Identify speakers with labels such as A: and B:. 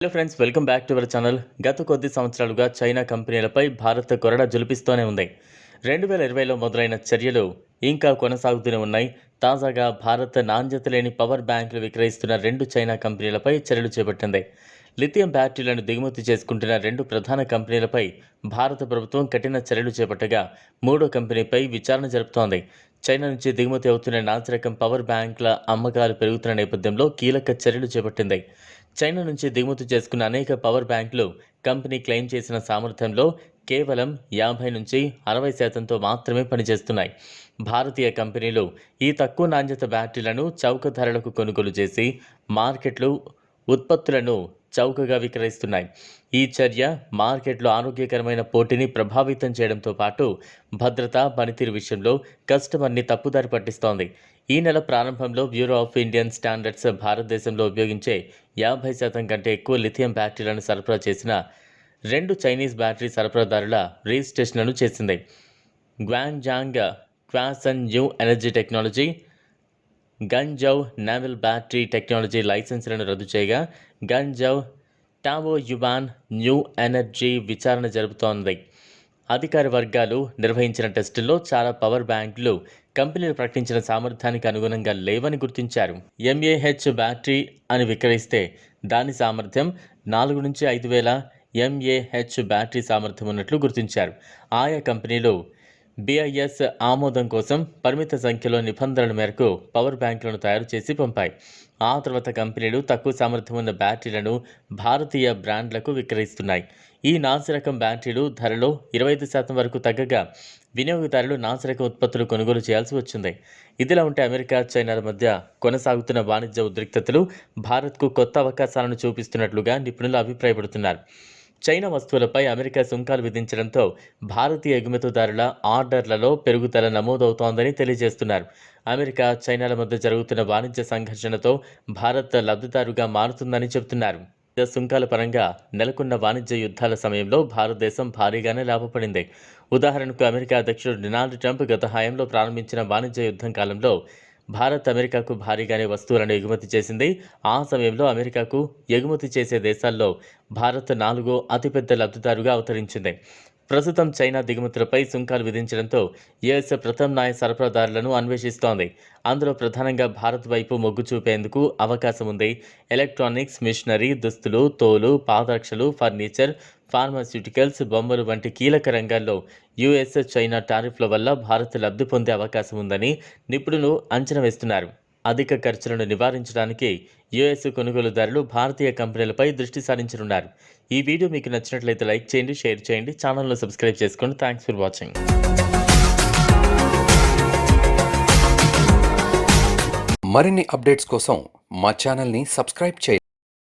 A: Hello friends, welcome back to our channel. గత కొద్ది సంవత్సరాలుగా చైనా కంపెనీలపై భారత్ కొరడా జులిపిస్తూనే ఉంది. 2020లో మొదలైన చర్యలు ఇంకా కొనసాగుతూనే ఉన్నాయి. తాజాగా భారత్ నాణ్యత లేని పవర్ బ్యాంకులు విక్రయిస్తున్న 2 చైనా కంపెనీలపై చర్యలు చేపట్టింది. లిథియం బ్యాటరీలను దిగుమతి చేసుకుంటున్న 2 ప్రధాన కంపెనీలపై భారత ప్రభుత్వం కఠిన చర్యలు చేపట్టగా, మూడో కంపెనీపై విచారణ జరుపుతోంది. చైనా నుంచి దిగుమతి అవుతున్న నాసిరకం పవర్ బ్యాంకుల అమ్మకాలు పెరుగుతున్న నేపథ్యంలో కీలక చర్యలు చేపట్టింది. చైనా నుంచి దిగుమతి చేసుకున్న అనేక పవర్ బ్యాంకులు కంపెనీ క్లెయిమ్ చేసిన సామర్థ్యంలో కేవలం 50 నుంచి 60%తో మాత్రమే పనిచేస్తున్నాయి. భారతీయ కంపెనీలు ఈ తక్కువ నాణ్యత బ్యాటరీలను చౌక ధరలకు కొనుగోలు చేసి మార్కెట్లు ఉత్పత్తులను చౌకగా విక్రయిస్తున్నాయి. ఈ చర్య మార్కెట్లో ఆరోగ్యకరమైన పోటీని ప్రభావితం చేయడంతో పాటు భద్రత, పనితీరు విషయంలో కస్టమర్ని తప్పుదారి పట్టిస్తోంది. ఈ నెల ప్రారంభంలో బ్యూరో ఆఫ్ ఇండియన్ స్టాండర్డ్స్ భారతదేశంలో ఉపయోగించే 50% కంటే ఎక్కువ లిథియం బ్యాటరీలను సరఫరా చేసిన 2 చైనీస్ బ్యాటరీ సరఫరాదారుల రిజిస్ట్రేషన్లను చేసింది. గ్వాంగ్జాంగ్ క్వాసన్ new energy technology, Ganzhou naval battery technology లైసెన్సులను రద్దు చేయగా, గంజౌ టావో యుబాన్ న్యూ ఎనర్జీ విచారణ జరుపుతోంది. అధికార వర్గాలు నిర్వహించిన టెస్టుల్లో చాలా పవర్ బ్యాంకులు కంపెనీలు ప్రకటించిన సామర్థ్యానికి అనుగుణంగా లేవని గుర్తించారు. ఎంఏహెచ్ బ్యాటరీ అని విక్రయిస్తే దాని సామర్థ్యం 4 నుంచి 5,000 ఎంఏహెచ్ బ్యాటరీ సామర్థ్యం ఉన్నట్లు గుర్తించారు. ఆయా కంపెనీలు బిఐఎస్ ఆమోదం కోసం పరిమిత సంఖ్యలో నిబంధనల మేరకు పవర్ బ్యాంకులను తయారు చేసి పంపాయి. ఆ తర్వాత కంపెనీలు తక్కువ సామర్థ్యం ఉన్న బ్యాటరీలను భారతీయ బ్రాండ్లకు విక్రయిస్తున్నాయి. ఈ నాసిరకం బ్యాటరీలు ధరలో 25% వరకు తగ్గగా వినియోగదారులు నాసిరకం ఉత్పత్తులు కొనుగోలు చేయాల్సి వచ్చింది. ఇదిలా ఉంటే అమెరికా, చైనాల మధ్య కొనసాగుతున్న వాణిజ్య ఉద్రిక్తతలు భారత్కు కొత్త అవకాశాలను చూపిస్తున్నట్లుగా నిపుణులు అభిప్రాయపడుతున్నారు. చైనా వస్తువులపై అమెరికా సుంకాలు విధించడంతో భారతీయ ఎగుమతిదారుల ఆర్డర్లలో పెరుగుదల నమోదవుతోందని తెలియజేస్తున్నారు. అమెరికా, చైనాల మధ్య జరుగుతున్న వాణిజ్య సంఘర్షణతో భారత్ లబ్ధిదారుగా మారుతుందని చెబుతున్నారు. సుంకాల పరంగా నెలకొన్న వాణిజ్య యుద్ధాల సమయంలో భారతదేశం భారీగానే లాభపడింది. ఉదాహరణకు అమెరికా అధ్యక్షుడు డొనాల్డ్ ట్రంప్ గత హయాంలో ప్రారంభించిన వాణిజ్య యుద్ధం కాలంలో భారత్ అమెరికాకు భారీగానే వస్తువులను ఎగుమతి చేసింది. ఆ సమయంలో అమెరికాకు ఎగుమతి చేసే దేశాల్లో భారత్ 4వ అతిపెద్ద లబ్ధిదారుగా అవతరించింది. ప్రస్తుతం చైనా దిగుమతులపై సుంకాలు విధించడంతో యుఎస్ ప్రత్యామ్నాయ సరఫరాదారులను అన్వేషిస్తోంది. అందులో ప్రధానంగా భారత్ వైపు మొగ్గు చూపేందుకు అవకాశం ఉంది. ఎలక్ట్రానిక్స్, మిషనరీ, దుస్తులు, తోలు, పాదరక్షలు, ఫర్నిచర్, ఫార్మాస్యూటికల్స్, బొమ్మలు వంటి కీలక రంగాల్లో యుఎస్, చైనా టారిఫ్ల వల్ల భారత్ లబ్ధి పొందే అవకాశం ఉందని నిపుణులు అంచనా వేస్తున్నారు. అధిక ఖర్చులను నివారించడానికి యుఎస్ కొనుగోలుదారులు భారతీయ కంపెనీలపై దృష్టి సారించనున్నారు. ఈ వీడియో మీకు నచ్చినట్లయితే లైక్ చేయండి, షేర్ చేయండి, ఛానల్ను సబ్స్క్రైబ్ చేసుకోండి. Thanks for watching.
B: మరిన్ని అప్డేట్స్ కోసం మా ఛానల్ని సబ్స్క్రైబ్ చేయండి.